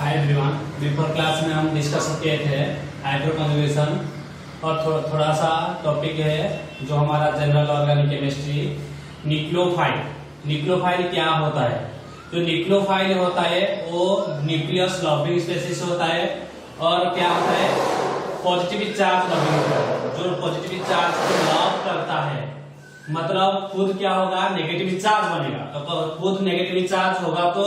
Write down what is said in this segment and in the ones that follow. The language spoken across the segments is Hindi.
हाय एवरीवन, बिफोर क्लास में हम डिस्कस किए थे हाइड्रो कंजुगेशन और थोड़ा सा टॉपिक है जो हमारा general organic chemistry nucleophile. Nucleophile क्या होता है? जो न्यूक्लियोफाइल होता है वो न्यूक्लियस लविंग स्पीशीज होता है और क्या होता है पॉजिटिव चार्ज लविंग होता है। जो पॉजिटिव चार्ज को लव करता है मतलब खुद क्या होगा नेगेटिव चार्ज बनेगा। तो खुद नेगेटिव चार्ज होगा तो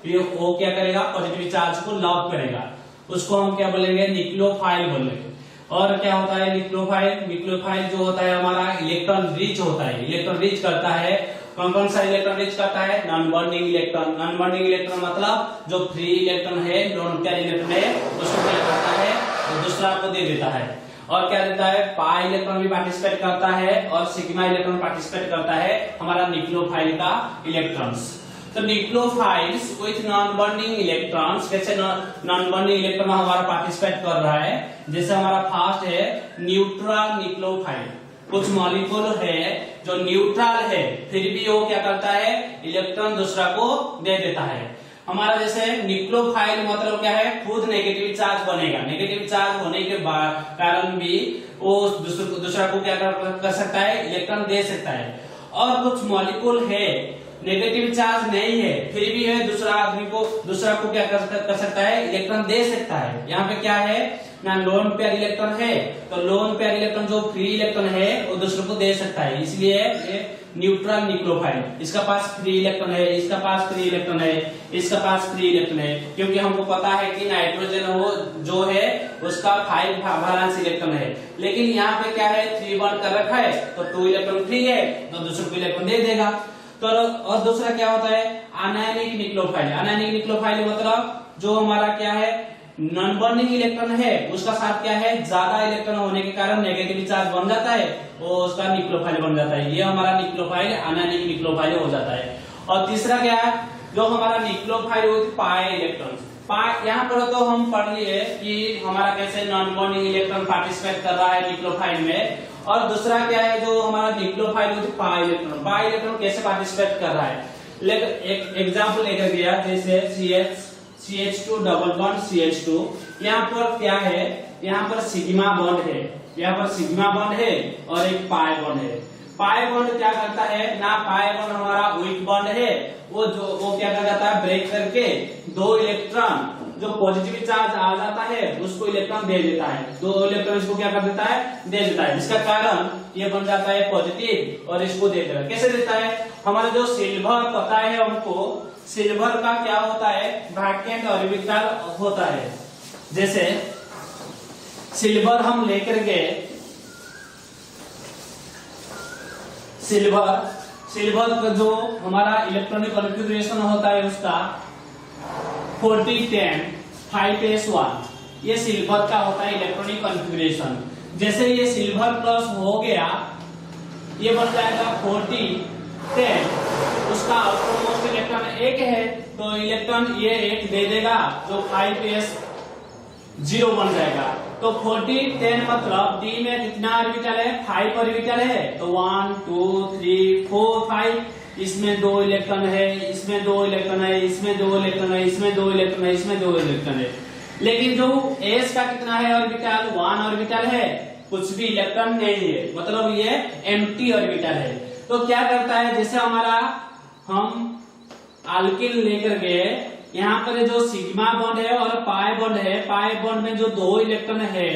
ये वो क्या करेगा पॉजिटिव चार्ज को लव करेगा, उसको हम क्या बोलेंगे न्यूक्लियोफाइल बोलेंगे। और क्या होता है न्यूक्लियोफाइल? न्यूक्लियोफाइल जो होता है हमारा इलेक्ट्रॉन रिच होता है, इलेक्ट्रॉन रिच करता है। कौन कौन सा इलेक्ट्रॉन रिच करता है? Non bonding electron. Non bonding electron मतलब जो फ्री इलेक्ट्रॉन है, लोन पेयर इलेक्ट्रॉन है, उसको क्या करता है वो दूसरा को दे देता है। और क्या देता है पाई इलेक्ट्रॉन भी पार्टिसिपेट करता है और सिग्मा इलेक्ट्रॉन पार्टिसिपेट करता है हमारा न्यूक्लियोफाइल का इलेक्ट्रॉन्स। तो nucleophiles with non bonding electrons, कैसे नॉन बॉन्डिंग इलेक्ट्रॉन हमारा पार्टिसिपेट कर रहा है। जैसे हमारा फर्स्ट है न्यूट्रल न्यूक्लियोफाइल। कुछ मॉलिक्यूल है जो न्यूट्रल है फिर भी वो क्या करता है इलेक्ट्रॉन दूसरा को दे देता है। हमारा जैसे न्यूक्लियोफाइल मतलब क्या है खुद नेगेटिव चार्ज बनेगा, नेगेटिव चार्ज होने के कारण भी वो दूसरा को क्या कर सकता है इलेक्ट्रॉन दे सकता है। और कुछ मॉलिक्यूल है नेगेटिव चार्ज नहीं है फिर भी है दूसरा को क्या कर सकता है इलेक्ट्रॉन दे सकता है। यहाँ पे क्या है ना लोन पेयर इलेक्ट्रॉन है तो लोन पेयर इलेक्ट्रॉन जो फ्री इलेक्ट्रॉन है वो दूसरे को दे सकता है, इसलिए ये न्यूट्रल न्यूक्लियोफाइल। इसका पास फ्री इलेक्ट्रॉन है, इसका पास फ्री इलेक्ट्रॉन है, इसका पास फ्री इलेक्ट्रॉन है, क्योंकि हमको पता है कि नाइट्रोजन वो जो है उसका 5 वैलेंस इलेक्ट्रॉन है। लेकिन यहाँ पे क्या है 3 बॉन्ड कर रखा है तो 2 इलेक्ट्रॉन फ्री है तो दूसरे को इलेक्ट्रॉन दे देगा। तो और दूसरा क्या होता है अनायनिक न्यूक्लियोफाइल। अनायनिक न्यूक्लियोफाइल मतलब जो हमारा क्या है नॉन बॉन्डिंग इलेक्ट्रॉन है उसका साथ क्या है ज्यादा इलेक्ट्रॉन होने के कारण नेगेटिव चार्ज बन जाता है वो उसका न्यूक्लियोफाइल बन जाता है। ये हमारा न्यूक्लियोफाइल अनायनिक न्यूक्लियोफाइल हो जाता है। और तीसरा क्या है जो हमारा न्यूक्लियोफाइल विथ पाई इलेक्ट्रॉन। यहाँ पर तो हम पढ़ लिए कि हमारा कैसे नॉन बॉन्डिंग इलेक्ट्रॉन पार्टिसिपेट कर रहा है न्यूक्लियोफाइल में। और दूसरा क्या है जो हमारा न्यूक्लियोफाइल विथ पाई इलेक्ट्रॉन कैसे पार्टिसिपेट कर रहा है। एक एग्जाम्पल लेकर गया जैसे CH2 डबल बॉन्ड CH2। यहाँ पर क्या है यहाँ पर सिग्मा बॉन्ड है, यहाँ पर सिग्मा बॉन्ड है और एक पाई बॉन्ड है। पाई बॉन्ड क्या करता है ना पाई बॉन्ड हमारा वीक बॉन्ड है वो क्या कर जाता है ब्रेक करके 2 इलेक्ट्रॉन जो पॉजिटिव चार्ज आ जाता है उसको इलेक्ट्रॉन दे देता है, 2 इलेक्ट्रॉन इसको क्या कर देता है दे देता है, जिसका कारण ये बन जाता है पॉजिटिव और इसको दे देता है। कैसे देता है हमारा जो सिल्वर पता है हमको सिल्वर का क्या होता है वैकेंट ऑर्बिटल होता है। जैसे सिल्वर हम लेकर गए सिल्वर का जो हमारा इलेक्ट्रॉनिक कॉन्फ़िगरेशन होता है उसका 4010 5s1 ये सिल्वर का होता है इलेक्ट्रॉनिक कॉन्फ़िगरेशन। जैसे ये सिल्वर प्लस हो गया ये बन जाएगा 4010, उसका आउटरमोस्ट इलेक्ट्रॉन 1 है तो इलेक्ट्रॉन ये 1 दे देगा जो 5s0 बन जाएगा। तो 4010 मतलब डी में कितना ऑर्बिटल है 5 ऑर्बिटल है तो 1 2 3 4 5 इसमें 2 इलेक्ट्रॉन है, इसमें 2 इलेक्ट्रॉन है, इसमें 2 इलेक्ट्रॉन है, इसमें 2 इलेक्ट्रॉन है, इसमें 2 इलेक्ट्रॉन है। लेकिन जो एस का कितना है ऑर्बिटल 1 ऑर्बिटल है, कुछ भी इलेक्ट्रॉन नहीं है मतलब ये एम्प्टी ऑर्बिटल है। तो क्या करता है जैसे हमारा हम अल्किल लेकर गए यहाँ पर जो सिग्मा बॉन्ड है और पाई बॉन्ड है, पाई बॉन्ड में जो 2 इलेक्ट्रॉन है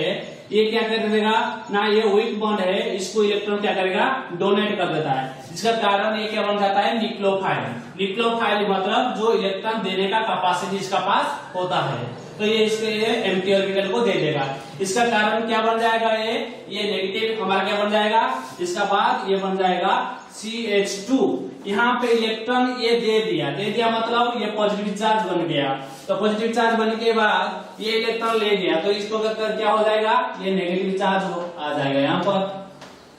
ये क्या कर देगा ना ये वीक बॉन्ड है इसको इलेक्ट्रॉन क्या करेगा डोनेट कर देता है, जिसका कारण ये क्या बन जाता है न्यूक्लियोफाइल। न्यूक्लियोफाइल मतलब जो इलेक्ट्रॉन देने का कैपेसिटी इसका पास होता है तो ये इसके एम्प्टी ऑर्बिटल को दे देगा। इसका कारण क्या बन जाएगा ये नेगेटिव हमारा क्या बन जाएगा इसका बाद ये बन जाएगा CH2। यहाँ पे इलेक्ट्रॉन ये दे दिया मतलब ये पॉजिटिव चार्ज बन गया। तो पॉजिटिव चार्ज बनने के बाद ये इलेक्ट्रॉन ले गया तो इसको क्या हो जाएगा ये नेगेटिव चार्ज आ जाएगा, यहाँ पर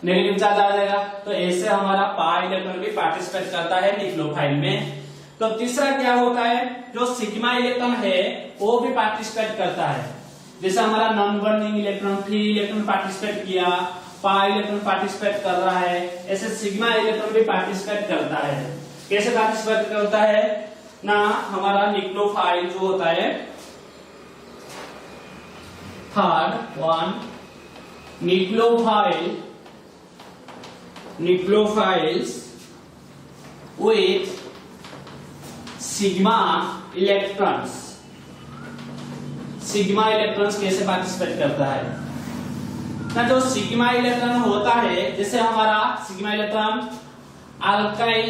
नेगेटिव चार्ज आ जाएगा। तो ऐसे हमारा पाई इलेक्ट्रॉन भी पार्टिसिपेट करता है न्यूक्लियोफाइल में। तो तीसरा क्या होता है जो सिग्मा इलेक्ट्रॉन है वो भी पार्टिसिपेट करता है। जैसे हमारा non bonding electron free electron participate किया, पाई इलेक्ट्रॉन पार्टिसिपेट कर रहा है, ऐसे सिग्मा इलेक्ट्रॉन भी पार्टिसिपेट करता है। कैसे पार्टिसिपेट करता है ना हमारा न्यूक्लियोफाइल जो होता है third one, nucleophiles with sigma electrons. Sigma electrons कैसे पार्टिसिपेट करता है ना, जो सिग्मा इलेक्ट्रॉन होता है, जैसे हमारा सिग्मा इलेक्ट्रॉन अल्काइल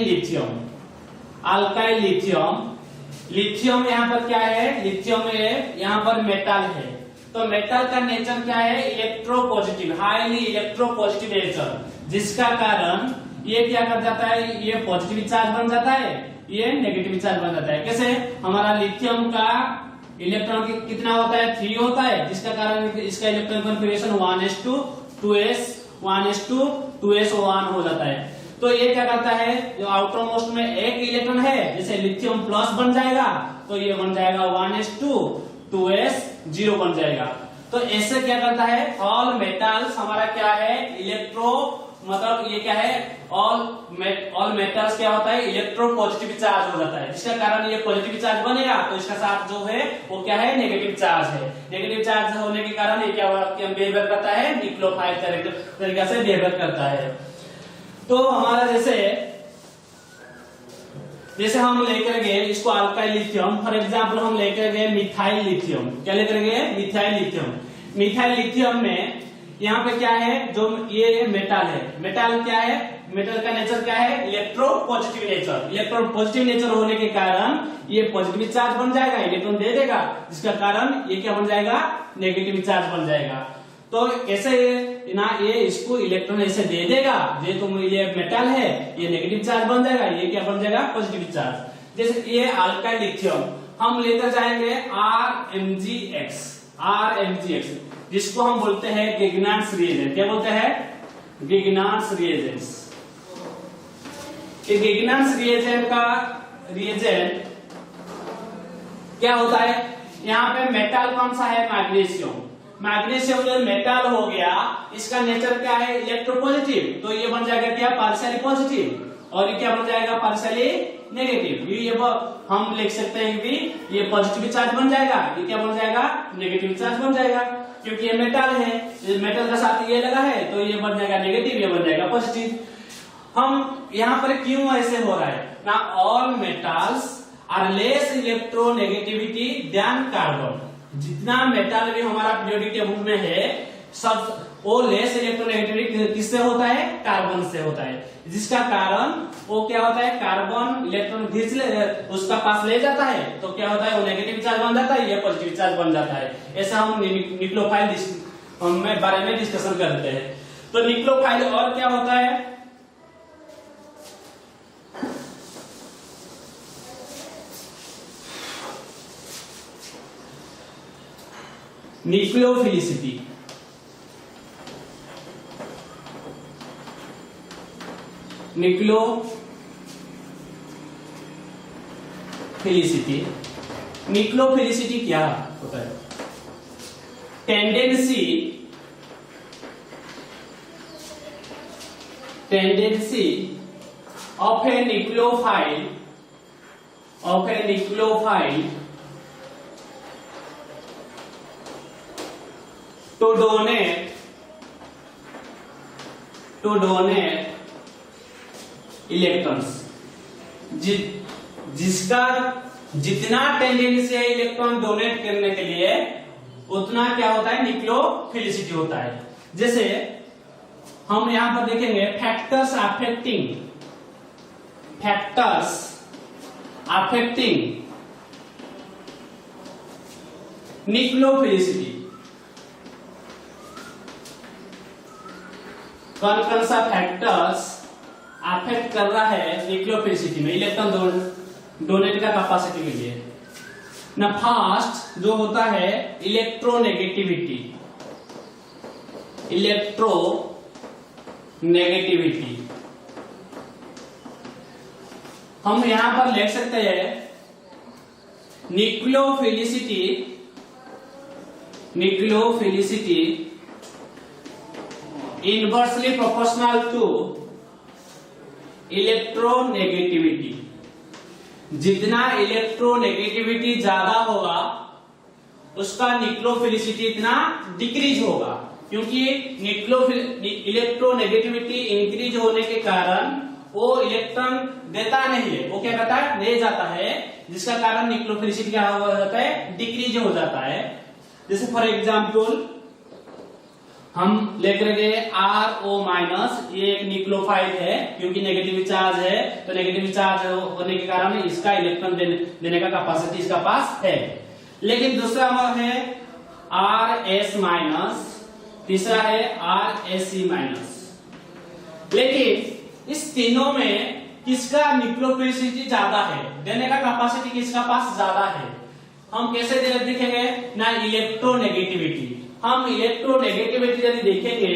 लिथियम यहाँ पर क्या है, लिथियम में यहाँ पर मेटल है, तो मेटल का नेचर क्या है, इलेक्ट्रोपॉजिटिव, हाईली इलेक्ट्रोपॉजिटिव नेचर, जिसका कारण ये क्या कर जाता है, ये पॉजिटिव चार्ज बन जाता है, ये नेगेटिव चार्ज बन जाता है। कैसे, हमारा लिथियम का इलेक्ट्रॉन कितना होता है, 3 होता है, जिसका कारण इसका इलेक्ट्रॉन कॉन्फ़िगरेशन 1s2 हो जाता है। तो ये क्या करता है, जो आउटर मोस्ट में एक इलेक्ट्रॉन है, जैसे लिथियम प्लस बन जाएगा, तो ये बन जाएगा 1s2 बन जाएगा। तो ऐसे क्या करता है, ऑल मेटल्स हमारा क्या है, मतलब ये क्या है, ऑल मेटल्स क्या होता है, इलेक्ट्रो पॉजिटिव चार्ज हो जाता है, जिसका कारण ये पॉजिटिव चार्ज बनेगा, तो इसका साथ जो है वो क्या है, नेगेटिव चार्ज है। नेगेटिव चार्ज होने के कारण ये क्या बिहेवियर करता है, न्यूक्लियोफाइल तरीके से बिहेवियर करता है। तो हमारा जैसे हम लेकर गए इसको अल्काइल लिथियम, फॉर एग्जाम्पल हम लेकर गए मिथाइल लिथियम, क्या लेकर गए, मिथाइल लिथियम में यहाँ पे क्या है, जो ये मेटल है, मेटल क्या है, मेटल का नेचर क्या है, इलेक्ट्रोपॉजिटिव नेचर होने के कारण ये पॉजिटिव चार्ज बन जाएगा, इलेक्ट्रॉन दे देगा, जिसका कारण ये क्या बन जाएगा, नेगेटिव चार्ज बन जाएगा। तो कैसे ना, ये इसको इलेक्ट्रॉन ऐसे दे देगा, ये मेटल है, ये नेगेटिव चार्ज बन जाएगा, ये क्या बन जाएगा, पॉजिटिव चार्ज। जैसे ये अल्काइल लिथियम हम लेकर जाएंगे RMgx, जिसको हम बोलते हैं गिगनार्ड्स रिएजेंट। क्या बोलते हैं, गिगनार्ड्स रिएजेंट्स। ये गिगनार्ड्स रिएजेंट क्या होता है, यहाँ पे मेटल कौन सा है, मैग्नीशियम जो मेटल हो गया, इसका नेचर क्या है, इलेक्ट्रोपॉजिटिव, तो ये बन जाएगा क्या, पार्शियली पॉजिटिव, और ये क्या बन जाएगा, पार्शियली नेगेटिव। ये हम लिख सकते हैं कि ये पॉजिटिव चार्ज बन जाएगा, ये क्या बन जाएगा, नेगेटिव चार्ज बन जाएगा, क्योंकि ये मेटल है, मेटल का साथ ये लगा है, तो ये बन जाएगा नेगेटिव, ये बन जाएगा पॉजिटिव। हम यहाँ पर क्यों ऐसे हो रहा है ना, all metals are less electronegativity than carbon. जितना मेटल भी हमारा पीरियोडिक टेबल में है, सब वो लेस इलेक्ट्रोनेगेटिविटी किससे होता है, कार्बन से होता है, जिसका कारण वो क्या होता है, कार्बन इलेक्ट्रॉन खींच ले उसका पास ले जाता है, तो क्या होता है, वो नेगेटिव चार्ज बन जाता है, ये पॉजिटिव चार्ज बन जाता है। ऐसा हम न्यूक्लियोफाइल बारे में डिस्कशन करते हैं। तो न्यूक्लियोफाइल और क्या होता है, न्यूक्लियोफिलिसिटी। न्यूक्लियोफिलिसिटी क्या होता है, tendency of a nucleophile to donate electrons, जिसका जितना टेंडेंसी है इलेक्ट्रॉन डोनेट करने के लिए, उतना क्या होता है, न्यूक्लियोफिलिसिटी होता है। जैसे हम यहां पर देखेंगे फैक्टर्स अफेक्टिंग न्यूक्लियोफिलिसिटी। कौन कौन सा फैक्टर्स अफेक्ट कर रहा है न्यूक्लियोफिलिसिटी में, इलेक्ट्रॉन डोनेट का कैपेसिटी के लिए ना। फर्स्ट जो होता है इलेक्ट्रोनेगेटिविटी। हम यहां पर लिख सकते हैं nucleophilicity inversely proportional to electronegativity. जितना इलेक्ट्रोनेगेटिविटी ज्यादा होगा उसका न्यूक्लियोफिलिसिटी इतना डिक्रीज होगा, क्योंकि इलेक्ट्रोनेगेटिविटी इंक्रीज होने के कारण वो इलेक्ट्रॉन देता नहीं है, वो क्या करता है, ले जाता है, जिसका कारण न्यूक्लियोफिलिसिटी क्या हो जाता है, डिक्रीज हो जाता है। जैसे फॉर एग्जाम्पल हम लेकर गए RO माइनस, ये एक न्यूक्लियोफाइल है, क्योंकि नेगेटिव चार्ज है, तो नेगेटिव चार्ज होने के कारण इसका इलेक्ट्रॉन देने का कैपेसिटी इसका पास है। लेकिन दूसरा है RS माइनस, तीसरा है RSE माइनस। लेकिन इस तीनों में किसका न्यूक्लियोफिलिसिटी ज्यादा है, देने का कैपेसिटी किसका पास ज्यादा है, हम कैसे देखेंगे ना, इलेक्ट्रोनेगेटिविटी। हम इलेक्ट्रोनेगेटिविटी यदि देखेंगे,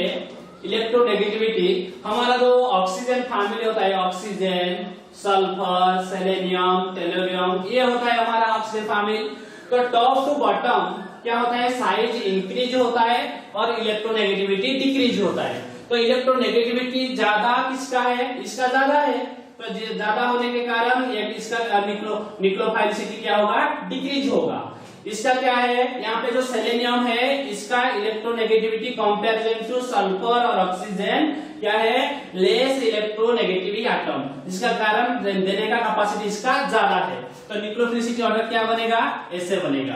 इलेक्ट्रोनेगेटिविटी हमारा जो ऑक्सीजन फैमिली होता है, ऑक्सीजन, सल्फर, सेलेनियम, टेलोरियम, ये होता है हमारा ऑक्सीजन फैमिली। तो टॉप टू बॉटम क्या होता है, साइज इंक्रीज होता है और इलेक्ट्रोनेगेटिविटी डिक्रीज होता है। तो इलेक्ट्रोनेगेटिविटी ज्यादा किसका है, इसका ज्यादा है, तो ज्यादा होने के कारण इसका न्यूक्लियोफाइलिसिटी क्या होगा, डिक्रीज होगा। इसका क्या है, यहाँ पे जो सेलेनियम है इसका इलेक्ट्रोनेगेटिविटी कंपैरिजन टू सल्फर और ऑक्सीजन क्या है, लेस इलेक्ट्रोनेगेटिविटी एटम, जिसका कारण देने का कैपेसिटी इसका ज्यादा है। तो न्यूक्लियोफिलिसिटी ऑर्डर क्या बनेगा, ऐसे बनेगा।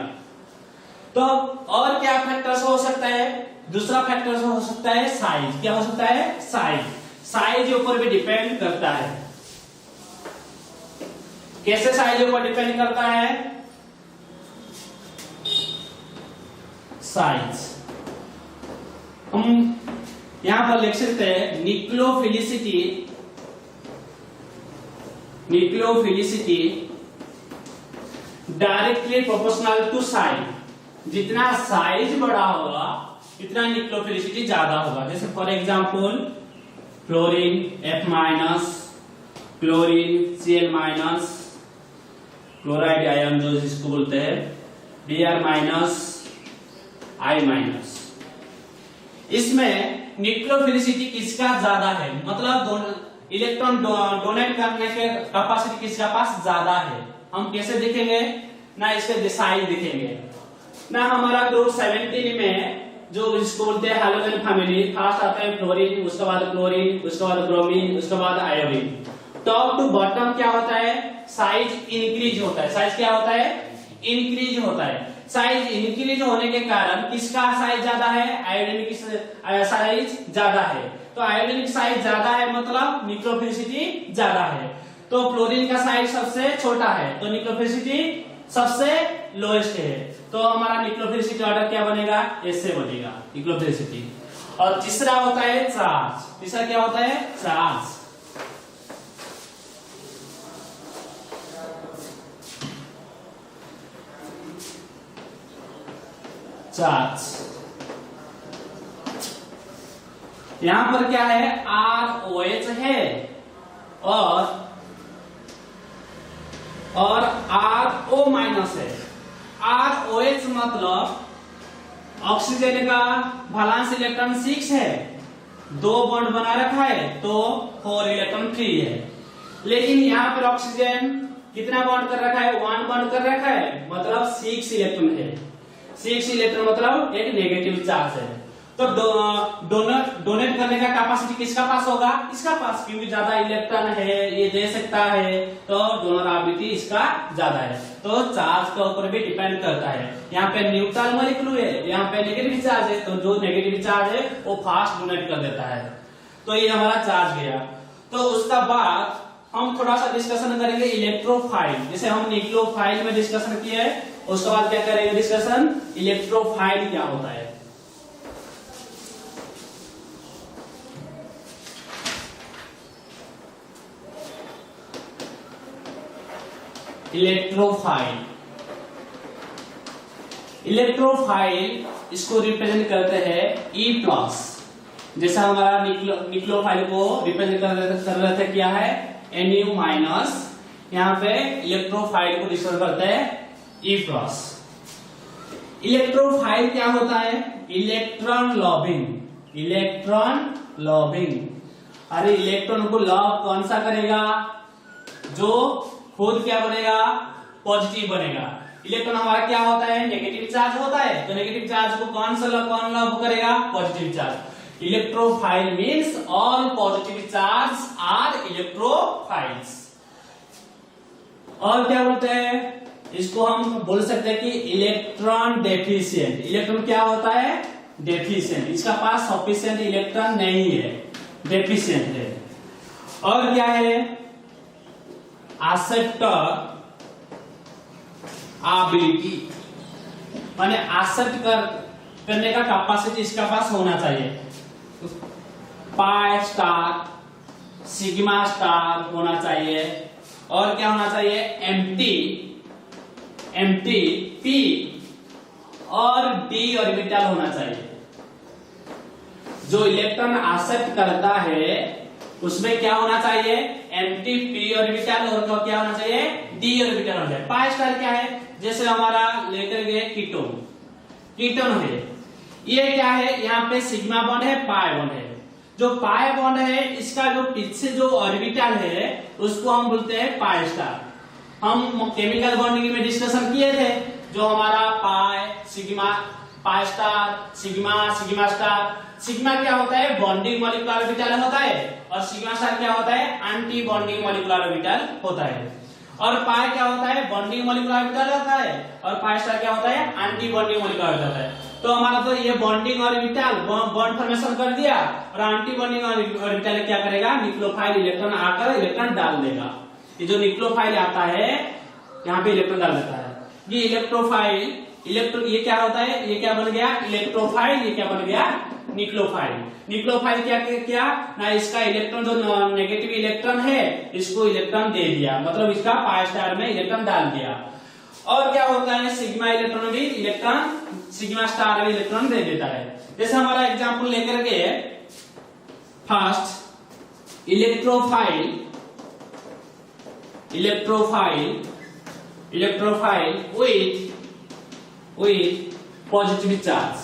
तो और क्या फैक्टर्स हो सकता है, दूसरा फैक्टर हो सकता है साइज। क्या हो सकता है, साइज। साइज ऊपर भी डिपेंड करता है। कैसे साइज ऊपर डिपेंड करता है, साइज हम यहां पर लिख सकते हैं, nucleophilicity directly proportional to size. जितना साइज बड़ा होगा इतना न्यूक्लियोफिलिसिटी ज्यादा होगा। जैसे for example fluorine F minus, chlorine Cl minus, chloride ion जो जिसको बोलते हैं Br माइनस, I माइनस। इसमें न्यूक्लियोफिलिसिटी किसका ज्यादा है, मतलब इलेक्ट्रॉन डोनेट करने के कैपेसिटी किसका पास ज्यादा है। हम कैसे दिखेंगे ना, इसके साइज दिखेंगे ना। हमारा ग्रुप 17 में जो इसको बोलते हैं हैलोजन फैमिली, फर्स्ट आता है फ्लोरीन, उसके बाद क्लोरीन, उसके बाद ब्रोमीन, उसके बाद आयोडीन। टॉप टू बॉटम क्या होता है, साइज इंक्रीज होता है। साइज क्या होता है, इंक्रीज होता है। साइज इंक्रीज होने के कारण किसका साइज ज्यादा है, आयोडीन की साइज ज्यादा है। तो आयोडीन की साइज ज्यादा है मतलब न्यूक्लियोफिलिसिटी ज्यादा है। तो फ्लोरीन का साइज सबसे छोटा है तो न्यूक्लियोफिलिसिटी सबसे लोएस्ट है। तो हमारा न्यूक्लियोफिलिसिटी ऑर्डर क्या बनेगा, ऐसे बनेगा न्यूक्लियोफिलिसिटी। और तीसरा होता है चार्ज। तीसरा क्या होता है, चार्ज। चार्ज यहां पर क्या है, ROH है और RO माइनस है। ROH मतलब ऑक्सीजन का वैलेंस इलेक्ट्रॉन 6 है, 2 बॉन्ड बना रखा है तो 4 इलेक्ट्रॉन फ्री है। लेकिन यहाँ पर ऑक्सीजन कितना बॉन्ड कर रखा है, 1 बॉन्ड कर रखा है, मतलब 6 इलेक्ट्रॉन है। 6 इलेक्ट्रॉन मतलब एक नेगेटिव चार्ज है। तो डोनेट करने का कैपेसिटी किसका पास होगा, इसका पास, क्योंकि ज्यादा इलेक्ट्रॉन है, ये दे सकता है, तो डोनरेबिलिटी इसका ज्यादा है। तो चार्ज के ऊपर भी डिपेंड करता है। यहाँ पे न्यूट्रल मॉलिक्यूल है, यहाँ पे नेगेटिव चार्ज है, तो जो नेगेटिव चार्ज है वो फास्ट डोनेट कर देता है। तो ये हमारा चार्ज गया। तो उसका बाद हम थोड़ा सा डिस्कशन करेंगे इलेक्ट्रोफाइल। जैसे हम न्यूक्लियोफाइल में डिस्कशन किया है, उसके बाद क्या करेंगे डिस्कशन, इलेक्ट्रोफाइल क्या होता है। इलेक्ट्रोफाइल, इलेक्ट्रोफाइल इसको रिप्रेजेंट करते हैं E+। जैसा हमारा न्यूक्लियोफाइल को रिप्रेजेंट कर रहे थे क्या है, Nu-। यहाँ पे इलेक्ट्रोफाइल को रिप्रेजेंट करते हैं E+। इलेक्ट्रोफाइल क्या होता है, इलेक्ट्रॉन लॉबिंग। इलेक्ट्रॉन लॉबिंग, अरे इलेक्ट्रॉन को लॉब कौन सा करेगा, जो खुद क्या बनेगा, पॉजिटिव बनेगा। इलेक्ट्रॉन हमारा क्या होता है, नेगेटिव चार्ज होता है, तो नेगेटिव चार्ज को कौन लव करेगा? Positive charge. Electrophile means all positive charge are electrophiles. और क्या बोलते हैं इसको? हम बोल सकते हैं कि इलेक्ट्रॉन डेफिशिएंट। इलेक्ट्रॉन क्या होता है? डेफिशिएंट। इसका पास सफिशिएंट इलेक्ट्रॉन नहीं है, डेफिशिएंट है। और क्या है? एक्सेप्टर एबिलिटी, माने एक्सेप्ट करने का कैपेसिटी इसका पास होना चाहिए। पाई स्टार, सिग्मा स्टार होना चाहिए। और क्या होना चाहिए? एम्प्टी पी और डी ऑर्बिटल होना चाहिए। जो इलेक्ट्रॉन एक्सेप्ट करता है उसमें क्या होना चाहिए? एम्प्टी पी ऑर्बिटल और क्या होना चाहिए? डी ऑर्बिटल होना चाहिए। पाई स्टार क्या है? जैसे हमारा लेकर गए कीटोन है, ये क्या है? यहाँ पे सिग्मा बॉन्ड है, पाई बॉन्ड है। जो पाई बॉन्ड है इसका जो पीछे जो ऑर्बिटल है उसको हम बोलते हैं पाई स्टार। हम केमिकल बॉन्डिंग में डिस्कशन किए थे, जो हमारा pi, sigma, pi star, sigma star. Sigma क्या होता है? बॉन्डिंग मॉलिक्यूलर ऑर्बिटल होता है, और सिग्मा स्टार क्या होता है? एंटी बॉन्डिंग मॉलिक्यूलर ऑर्बिटल होता है। और पाई क्या होता है? बॉन्डिंग मॉलिक्यूलर ऑर्बिटल होता है, और पाई स्टार क्या होता है? एंटी बॉन्डिंग मॉलिक्यूलर ऑर्बिटल होता है। तो हमारा तो ये बॉन्डिंग ऑर्बिटल बॉन्ड फॉर्मेशन कर दिया, और एंटी बॉन्डिंग ऑर्बिटल क्या करेगा? न्यूक्लियोफाइल इलेक्ट्रॉन आकर इलेक्ट्रॉन डाल देगा। ये जो न्यूक्लियोफाइल आता है यहाँ पे इलेक्ट्रॉन डाल देता है। ये इलेक्ट्रोफाइल, ये क्या होता है? ये क्या बन गया? इलेक्ट्रोफाइल। ये क्या बन गया? न्यूक्लियोफाइल। न्यूक्लियोफाइल क्या ना, इसका इलेक्ट्रॉन जो नेगेटिव इलेक्ट्रॉन है इसको इलेक्ट्रॉन दे दिया, मतलब इसका पाई स्टार में इलेक्ट्रॉन डाल दिया। और क्या होता है? सिग्मा इलेक्ट्रॉन भी इलेक्ट्रॉन, सिग्मा स्टार में इलेक्ट्रॉन दे देता है। जैसे हमारा एग्जांपल लेकर के first electrophile with positive charge.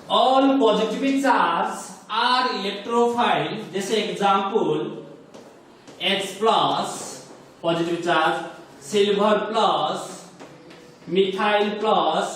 All positive charge are electrophile. जैसे example H plus positive charge, silver plus, methyl plus,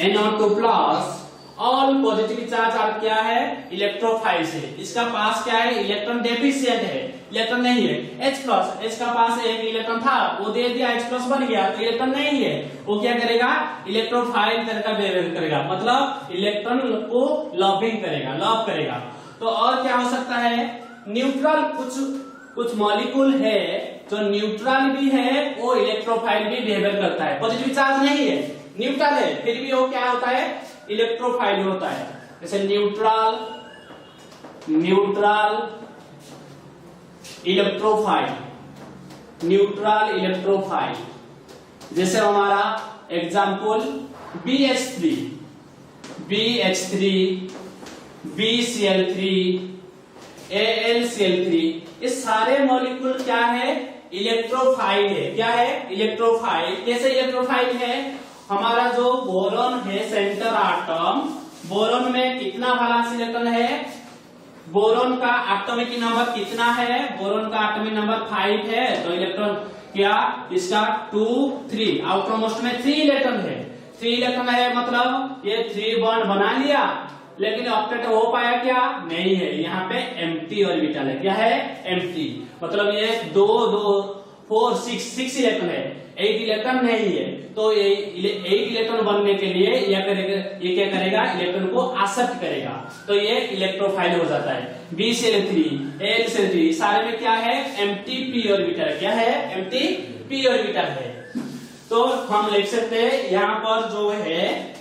NO2 plus. All positive charge और क्या है? इलेक्ट्रोफाइल है। इसका पास क्या है? इलेक्ट्रॉन डेफिशिएंट है, इलेक्ट्रॉन नहीं है। H प्लस, H का पास एक इलेक्ट्रॉन था, वो दे दिया, H प्लस बन गया, तो इलेक्ट्रॉन नहीं है। वो क्या करेगा? इलेक्ट्रोफाइल का बिहेवियर करेगा, मतलब इलेक्ट्रॉन को लविंग करेगा, लव करेगा। तो और क्या हो सकता है? न्यूट्रल, कुछ मॉलिक्यूल है जो न्यूट्रल भी है, वो इलेक्ट्रोफाइल भी बिहेवियर करता है। पॉजिटिव चार्ज नहीं है, न्यूट्रल है, फिर भी वो क्या होता है? इलेक्ट्रोफाइल होता है। जैसे न्यूट्रल इलेक्ट्रोफाइल, जैसे हमारा एग्जांपल BH3, BCl3, AlCl3, ये सारे मॉलिक्यूल क्या है? इलेक्ट्रोफाइल है। क्या है? इलेक्ट्रोफाइल। कैसे इलेक्ट्रोफाइल है? हमारा जो बोरॉन है, सेंटर आटम, बोरॉन में कितना वैलेंस इलेक्ट्रॉन है? बोरॉन का एटॉमिक नंबर कितना है? बोरॉन का एटॉमिक नंबर 5 है, तो इलेक्ट्रॉन क्या इसका 2, 3, आउटर मोस्ट में 3 इलेक्ट्रॉन है। 3 इलेक्ट्रॉन है, मतलब ये 3 बॉन्ड बना लिया, लेकिन ऑक्टेट हो पाया क्या? नहीं है। यहाँ पे एम्प्टी ऑर्बिटल है। क्या है? एम्प्टी, मतलब ये 2, 4, 6 इलेक्ट्रॉन है, 8 इलेक्ट्रॉन नहीं है। तो ये 8 इलेक्ट्रॉन बनने के लिए ये क्या करेगा? इलेक्ट्रॉन को एक्सेप्ट करेगा, तो ये इलेक्ट्रोफाइल हो जाता है। BCl3, AlCl3 सारे में क्या है? Empty P orbital. क्या है? एम्प्टी पी ऑर्बिटल है। तो हम लिख सकते हैं यहाँ पर जो है,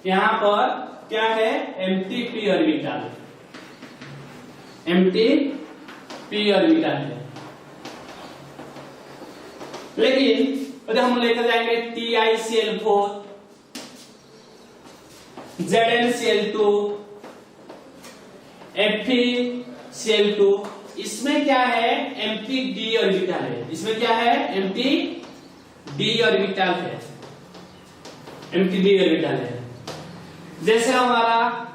यहाँ पर क्या है? Empty P orbital, empty P orbital है। लेकिन अगर हम लेकर जाएंगे TiCl4, ZnCl2, FeCl2, इसमें क्या है? एम्प्टी डी ऑर्बिटल है। इसमें क्या है? एम्प्टी डी ऑर्बिटल है, एम्प्टी डी ऑर्बिटल है। जैसे हमारा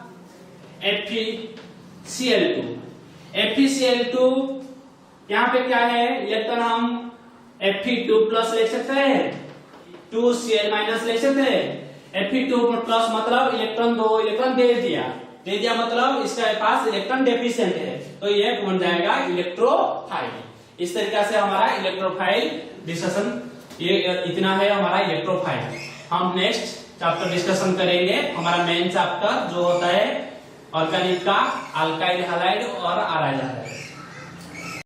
FeCl2, यहाँ पे क्या है? इलेक्ट्रॉन हम Fe2+ लिख सकते हैं, 2Cl- लिख सकते हैं। Fe2+ मतलब इलेक्ट्रॉन, 2 इलेक्ट्रॉन दे दिया मतलब इसके पास इलेक्ट्रॉन डेफिशिएंट है, तो ये बन जाएगा इलेक्ट्रोफाइल। इस तरीके से हमारा इलेक्ट्रोफाइल डिस्कशन, ये इतना है हमारा इलेक्ट्रोफाइल। हम नेक्स्ट चैप्टर डिस्कशन करेंगे, हमारा मेन चैप्टर जो होता है ऑर्गेनिक का, अल्काइल हैलाइड और अराइल हैलाइड।